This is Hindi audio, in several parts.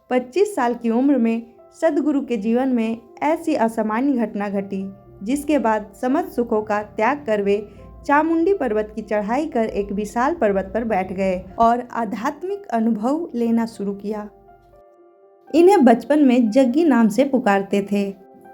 25 साल की उम्र में सद्गुरु के जीवन में ऐसी असामान्य घटना घटी जिसके बाद समस्त सुखों का त्याग कर वे चामुंडी पर्वत की चढ़ाई कर एक विशाल पर्वत पर बैठ गए और आध्यात्मिक अनुभव लेना शुरू किया। इन्हें बचपन में जग्गी नाम से पुकारते थे।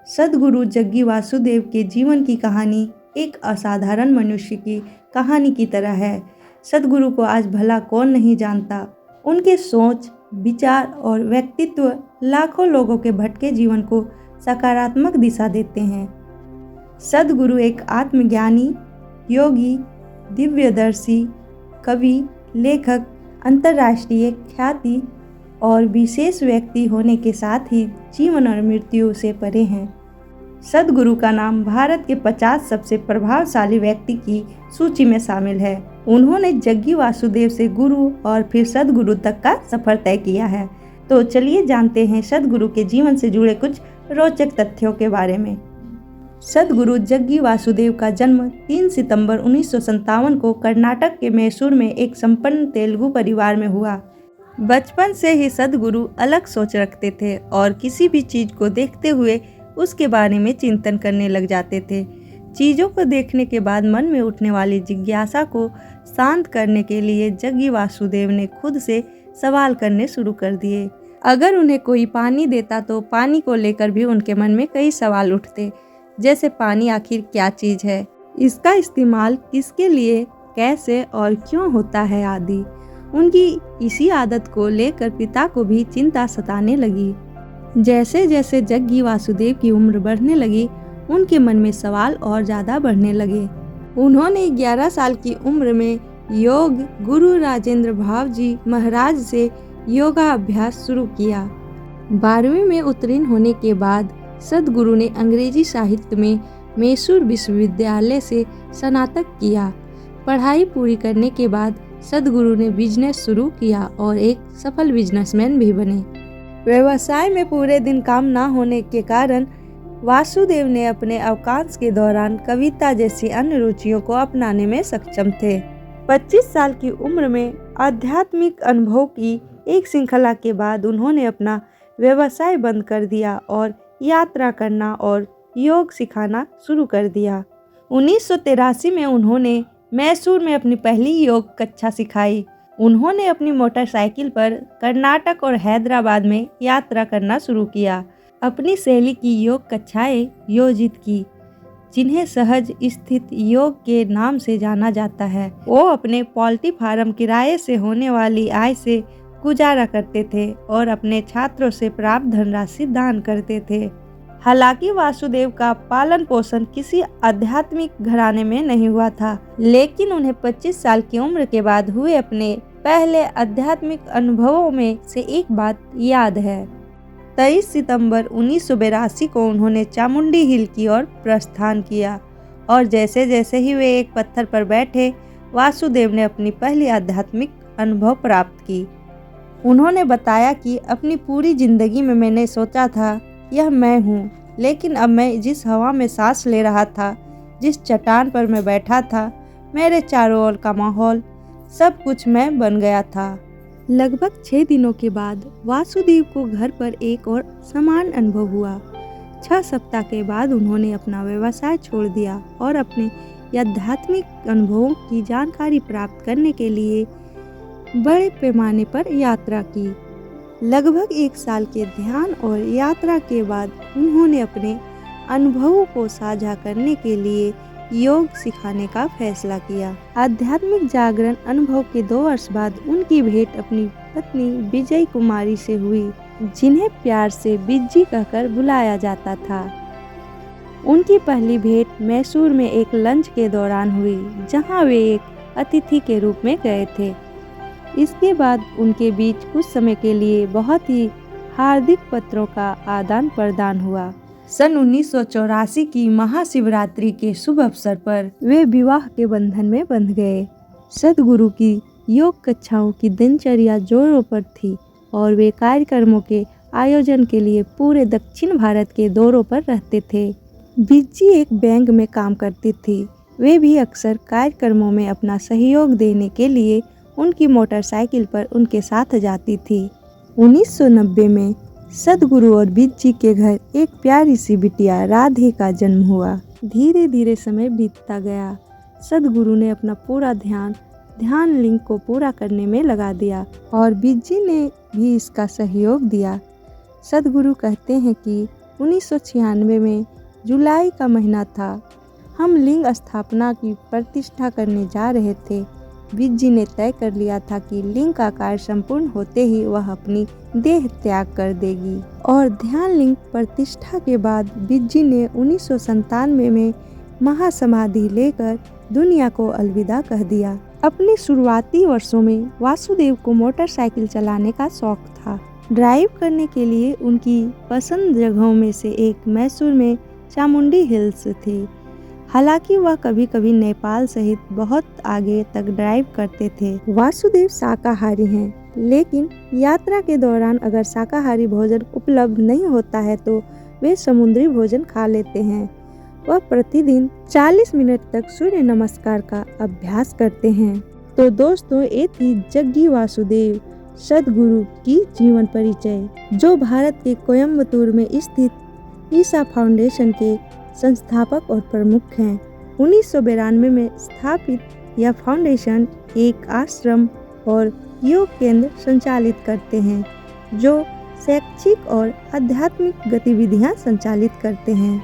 सद्गुरु जग्गी वासुदेव के जीवन की कहानी एक असाधारण मनुष्य की कहानी की तरह है। सद्गुरु को आज भला कौन नहीं जानता। उनके सोच, विचार और व्यक्तित्व लाखों लोगों के भटके जीवन को सकारात्मक दिशा देते हैं। सद्गुरु एक आत्मज्ञानी, योगी, दिव्यदर्शी, कवि, लेखक, अंतर्राष्ट्रीय ख्याति और विशेष व्यक्ति होने के साथ ही जीवन और मृत्यु से परे हैं। सद्गुरु का नाम भारत के 50 सबसे प्रभावशाली व्यक्ति की सूची में शामिल है। उन्होंने जग्गी वासुदेव से गुरु और फिर सद्गुरु तक का सफर तय किया है। तो चलिए जानते हैं सद्गुरु के जीवन से जुड़े कुछ रोचक तथ्यों के बारे में। सद्गुरु जग्गी वासुदेव का जन्म 3 सितंबर 1957 को कर्नाटक के मैसूर में एक संपन्न तेलुगु परिवार में हुआ। बचपन से ही सद्गुरु अलग सोच रखते थे और किसी भी चीज को देखते हुए उसके बारे में चिंतन करने लग जाते थे। चीज़ों को देखने के बाद मन में उठने वाली जिज्ञासा को शांत करने के लिए जग्गी वासुदेव ने खुद से सवाल करने शुरू कर दिए। अगर उन्हें कोई पानी देता तो पानी को लेकर भी उनके मन में कई सवाल उठते, जैसे पानी आखिर क्या चीज़ है, इसका इस्तेमाल किसके लिए, कैसे और क्यों होता है आदि। उनकी इसी आदत को लेकर पिता को भी चिंता सताने लगी। जैसे जैसे जग्गी वासुदेव की उम्र बढ़ने लगी, उनके मन में सवाल और ज़्यादा बढ़ने लगे। उन्होंने 11 साल की उम्र में योग गुरु राजेंद्र भाव जी महाराज से योगा अभ्यास शुरू किया। 12वीं में उत्तीर्ण होने के बाद सद्गुरु ने अंग्रेजी साहित्य में मैसूर विश्वविद्यालय से स्नातक किया। पढ़ाई पूरी करने के बाद सद्गुरु ने बिजनेस शुरू किया और एक सफल बिजनेसमैन भी बने। व्यवसाय में पूरे दिन काम न होने के कारण वासुदेव ने अपने अवकाश के दौरान कविता जैसी अन्य रुचियों को अपनाने में सक्षम थे। 25 साल की उम्र में आध्यात्मिक अनुभव की एक श्रृंखला के बाद उन्होंने अपना व्यवसाय बंद कर दिया और यात्रा करना और योग सिखाना शुरू कर दिया। 1983 में उन्होंने मैसूर में अपनी पहली योग कक्षा सिखाई। उन्होंने अपनी मोटरसाइकिल पर कर्नाटक और हैदराबाद में यात्रा करना शुरू किया। अपनी शैली की योग कक्षाएं योजित की, जिन्हें सहज स्थित योग के नाम से जाना जाता है। वो अपने पोल्ट्री फार्म किराए से होने वाली आय से गुजारा करते थे और अपने छात्रों से प्राप्त धनराशि दान करते थे। हालांकि वासुदेव का पालन पोषण किसी आध्यात्मिक घराने में नहीं हुआ था, लेकिन उन्हें 25 साल की उम्र के बाद हुए अपने पहले आध्यात्मिक अनुभवों में से एक बात याद है। 23 सितंबर 1982 को उन्होंने चामुंडी हिल की ओर प्रस्थान किया और जैसे जैसे ही वे एक पत्थर पर बैठे, वासुदेव ने अपनी पहली आध्यात्मिक अनुभव प्राप्त की। उन्होंने बताया कि अपनी पूरी जिंदगी में मैंने सोचा था यह मैं हूँ, लेकिन अब मैं जिस हवा में सांस ले रहा था, जिस चट्टान पर मैं बैठा था, मेरे चारों ओर का माहौल, सब कुछ मैं बन गया था। लगभग 6 दिनों के बाद वासुदेव को घर पर एक और समान अनुभव हुआ। 6 सप्ताह के बाद उन्होंने अपना व्यवसाय छोड़ दिया और अपने आध्यात्मिक अनुभवों की जानकारी प्राप्त करने के लिए बड़े पैमाने पर यात्रा की। लगभग 1 साल के ध्यान और यात्रा के बाद उन्होंने अपने अनुभवों को साझा करने के लिए योग सिखाने का फैसला किया। आध्यात्मिक जागरण अनुभव के 2 वर्ष बाद उनकी भेंट अपनी पत्नी विजय कुमारी से हुई, जिन्हें प्यार से बिज्जी कहकर बुलाया जाता था। उनकी पहली भेंट मैसूर में एक लंच के दौरान हुई, जहां वे एक अतिथि के रूप में गए थे। इसके बाद उनके बीच कुछ समय के लिए बहुत ही हार्दिक पत्रों का आदान प्रदान हुआ। सन 1984 की महाशिवरात्रि के शुभ अवसर पर वे विवाह के बंधन में बंध गए। सद्गुरु की योग कक्षाओं की दिनचर्या जोरों पर थी और वे कार्यक्रमों के आयोजन के लिए पूरे दक्षिण भारत के दौरों पर रहते थे। बिज्जी एक बैंक में काम करती थी। वे भी अक्सर कार्यक्रमों में अपना सहयोग देने के लिए उनकी मोटरसाइकिल पर उनके साथ जाती थी। 1990 में सद्गुरु और बिज्जी के घर एक प्यारी सी बिटिया राधे का जन्म हुआ। धीरे धीरे समय बीतता गया। सद्गुरु ने अपना पूरा ध्यान लिंग को पूरा करने में लगा दिया और बिज्जी ने भी इसका सहयोग दिया। सद्गुरु कहते हैं कि 1996 में जुलाई का महीना था। हम लिंग स्थापना की प्रतिष्ठा करने जा रहे थे। बिज्जी ने तय कर लिया था कि लिंग का कार्य संपूर्ण होते ही वह अपनी देह त्याग कर देगी और ध्यान लिंग प्रतिष्ठा के बाद बिज्जी ने 1997 में महासमाधि लेकर दुनिया को अलविदा कह दिया। अपने शुरुआती वर्षों में वासुदेव को मोटरसाइकिल चलाने का शौक था। ड्राइव करने के लिए उनकी पसंद जगहों में से एक मैसूर में चामुंडी हिल्स थी। हालांकि वह कभी कभी नेपाल सहित बहुत आगे तक ड्राइव करते थे। वासुदेव शाकाहारी हैं, लेकिन यात्रा के दौरान अगर शाकाहारी भोजन उपलब्ध नहीं होता है तो वे समुद्री भोजन खा लेते हैं। वह प्रतिदिन 40 मिनट तक सूर्य नमस्कार का अभ्यास करते हैं। तो दोस्तों, ये थी जग्गी वासुदेव सद्गुरु की जीवन परिचय, जो भारत के कोयम्बतूर में स्थित ईसा फाउंडेशन के संस्थापक और प्रमुख हैं। 1992 में स्थापित यह फाउंडेशन एक आश्रम और योग केंद्र संचालित करते हैं, जो शैक्षिक और आध्यात्मिक गतिविधियां संचालित करते हैं।